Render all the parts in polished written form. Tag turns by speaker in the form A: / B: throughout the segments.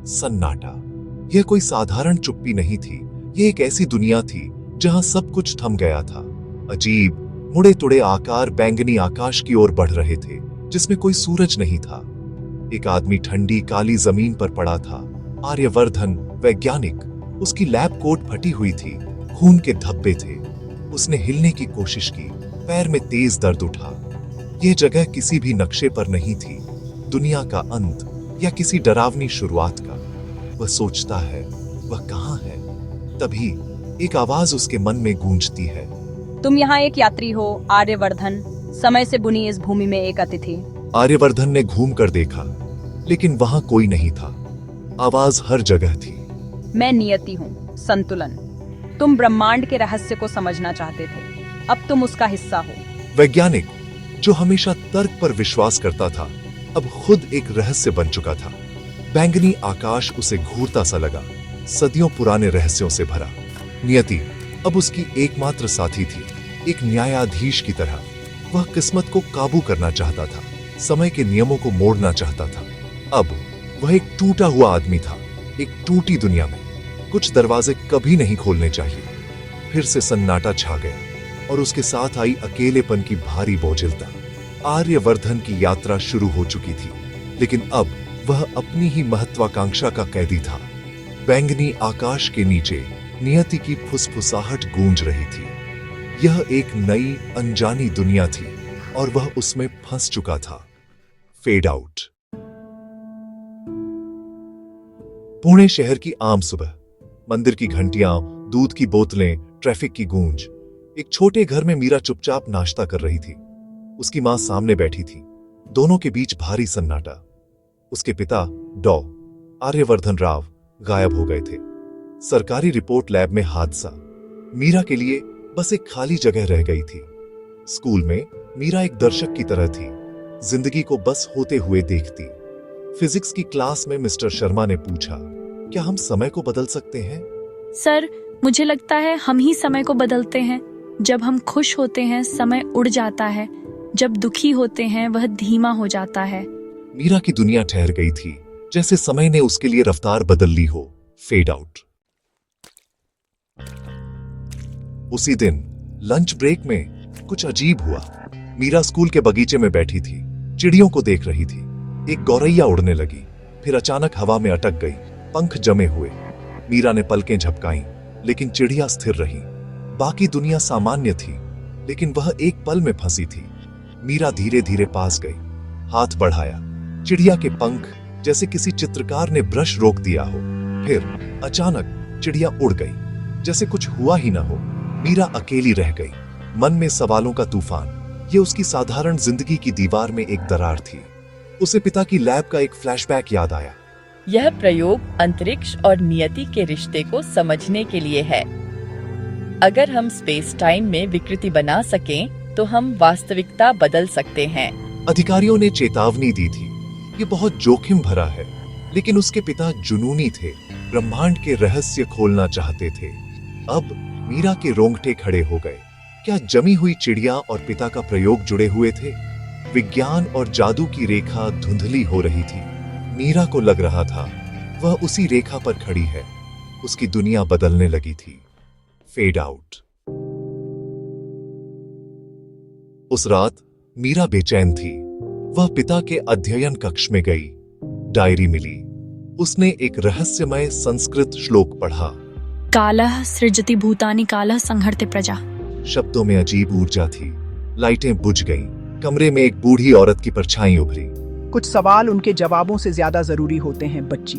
A: सन्नाटा। यह कोई साधारण चुप्पी नहीं थी, यह एक ऐसी दुनिया थी जहां सब कुछ थम गया था। अजीब मुड़े तुड़े आकार बैंगनी आकाश की ओर बढ़ रहे थे, जिसमें कोई सूरज नहीं था। एक आदमी ठंडी काली जमीन पर पड़ा था। आर्यवर्धन, वैज्ञानिक। उसकी लैब कोट फटी हुई थी, खून के धब्बे थे। उसने हिलने की कोशिश की, पैर में तेज दर्द उठा। यह जगह किसी भी नक्शे पर नहीं थी, दुनिया का अंत या किसी डरावनी शुरुआत का। वह सोचता है, वह कहाँ है? तभी एक आवाज उसके मन में गूंजती है।
B: तुम यहाँ एक यात्री हो, आर्यवर्धन, समय से बुनी इस भूमि में एक अतिथि।
A: आर्यवर्धन ने घूम कर देखा, लेकिन वहां कोई नहीं था। आवाज हर जगह थी।
B: मैं नियति हूँ, संतुलन। तुम ब्रह्मांड के रहस्य को समझना चाहते थे, अब तुम उसका हिस्सा हो।
A: वैज्ञानिक, जो हमेशा तर्क पर विश्वास करता था, अब खुद एक रहस्य बन चुका था। बैंगनी आकाश उसे घूरता सा लगा, सदियों पुराने रहस्यों से भरा। नियति अब उसकी एकमात्र साथी थी, एक न्यायाधीश की तरह। वह किस्मत को काबू करना चाहता था, समय के नियमों को मोड़ना चाहता था। अब वह एक टूटा हुआ आदमी था, एक टूटी दुनिया में। कुछ दरवाजे कभी नहीं खोलने चाहिए। फिर से सन्नाटा छा गया और उसके साथ आई अकेलेपन की भारी बोझिलता। आर्यवर्धन की यात्रा शुरू हो चुकी थी, लेकिन अब वह अपनी ही महत्वाकांक्षा का कैदी था। बैंगनी आकाश के नीचे नियति की फुसफुसाहट गूंज रही थी। यह एक नई अनजानी दुनिया थी और वह उसमें फंस चुका था। Fade out. पुणे शहर की आम सुबह। मंदिर की घंटियां, दूध की बोतलें, ट्रैफिक की गूंज। एक छोटे घर में मीरा चुपचाप नाश्ता कर रही थी। उसकी मां सामने बैठी थी। दोनों के बीच भारी सन्नाटा। उसके पिता डॉ. आर्यवर्धन राव गायब हो गए थे। सरकारी रिपोर्ट लैब में हादसा। मीरा के लिए बस एक खाली जगह रह गई थी। स्कूल में मीरा एक दर्शक की तरह थी, जिंदगी को बस होते हुए देखती। फिजिक्स की क्लास में मिस्टर शर्मा ने पूछा, क्या हम समय को बदल सकते हैं?
C: सर, मुझे लगता है हम ही समय को बदलते हैं। जब हम खुश होते हैं समय उड़ जाता है, जब दुखी होते हैं वह धीमा हो जाता है।
A: मीरा की दुनिया ठहर गई थी, जैसे समय ने उसके लिए रफ्तार बदल ली हो। Fade out. उसी दिन लंच ब्रेक में कुछ अजीब हुआ। मीरा स्कूल के बगीचे में बैठी थी, चिड़ियों को देख रही थी। एक गौरैया उड़ने लगी, फिर अचानक हवा में अटक गई, पंख जमे हुए। मीरा ने पलकें झपकाईं, लेकिन चिड़िया स्थिर रही। बाकी दुनिया सामान्य थी, लेकिन वह एक पल में फंसी थी। मीरा धीरे धीरे पास गई, हाथ बढ़ाया। चिड़िया के पंख जैसे किसी चित्रकार ने ब्रश रोक दिया हो। फिर अचानक चिड़िया उड़ गई, जैसे कुछ हुआ ही ना हो। मीरा अकेली रह गई, मन में सवालों का तूफान। ये उसकी साधारण जिंदगी की दीवार में एक दरार थी। उसे पिता की लैब का एक फ्लैशबैक याद आया।
D: यह प्रयोग अंतरिक्ष और नियति के रिश्ते को समझने के लिए है। अगर हम स्पेस टाइम में विकृति बना सकें, तो हम वास्तविकता बदल सकते हैं।
A: अधिकारियों ने चेतावनी दी थी, ये बहुत जोखिम भरा है, लेकिन उसके पिता जुनूनी थे, ब्रह्मांड के रहस्य खोलना चाहते थे। अब मीरा के रोंगटे खड़े हो गए। क्या जमी हुई चिड़िया और पिता का प्रयोग जुड़े हुए थे? विज्ञान और जादू की रेखा धुंधली हो रही थी। मीरा को लग रहा था वह उसी रेखा पर खड़ी है। उसकी दुनिया बदलने लगी थी। Fade out. उस रात मीरा बेचैन थी। वह पिता के अध्ययन कक्ष में गई। डायरी मिली। उसने एक रहस्यमय संस्कृत श्लोक पढ़ा।
C: कालः सृजति भूतानि कालः संहर्ते प्रजा।
A: शब्दों में अजीब ऊर्जा थी। लाइटें बुझ गईं। कमरे में एक बूढ़ी औरत की परछाई उभरी।
E: कुछ सवाल उनके जवाबों से ज्यादा जरूरी होते हैं बच्ची।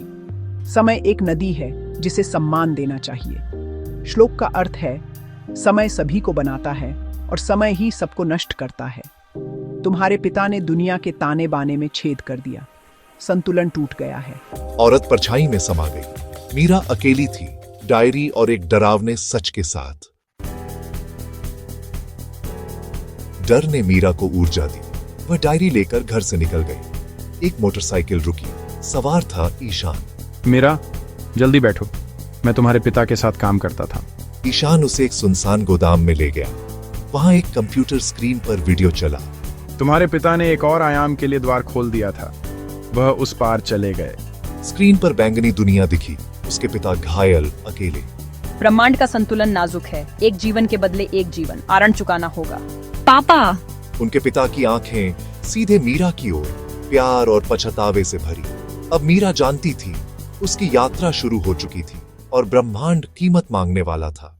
E: समय एक नदी है जिसे सम्मान देना चाहिए। श्लोक का अर्थ है, समय सभी को बनाता है और समय ही सबको नष्ट करता है। तुम्हारे पिता ने दुनिया के ताने बाने में छेद कर दिया। संतुलन टूट गया है।
A: औरत परछाई में समा गई। मीरा अकेली थी, डायरी और एक डरावने सच के साथ। डर ने मीरा को ऊर्जा दी। वह डायरी लेकर घर से निकल गई। एक मोटरसाइकिल रुकी। सवार था ईशान।
F: मीरा, जल्दी बैठो, मैं तुम्हारे पिता के साथ काम करता था।
A: ईशान उसे एक सुनसान गोदाम में ले गया। वहां एक कंप्यूटर स्क्रीन पर वीडियो चला।
F: तुम्हारे पिता ने एक और आयाम के लिए द्वार खोल दिया था। वह उस पार चले गए।
A: स्क्रीन पर बैंगनी दुनिया दिखी, उसके पिता घायल, अकेले।
B: ब्रह्मांड का संतुलन नाजुक है, एक जीवन के बदले एक जीवन आरण चुकाना होगा।
C: पापा,
A: उनके पिता की आंखें सीधे मीरा की ओर, प्यार और पछतावे से भरी। अब मीरा जानती थी, उसकी यात्रा शुरू हो चुकी थी और ब्रह्मांड कीमत मांगने वाला था।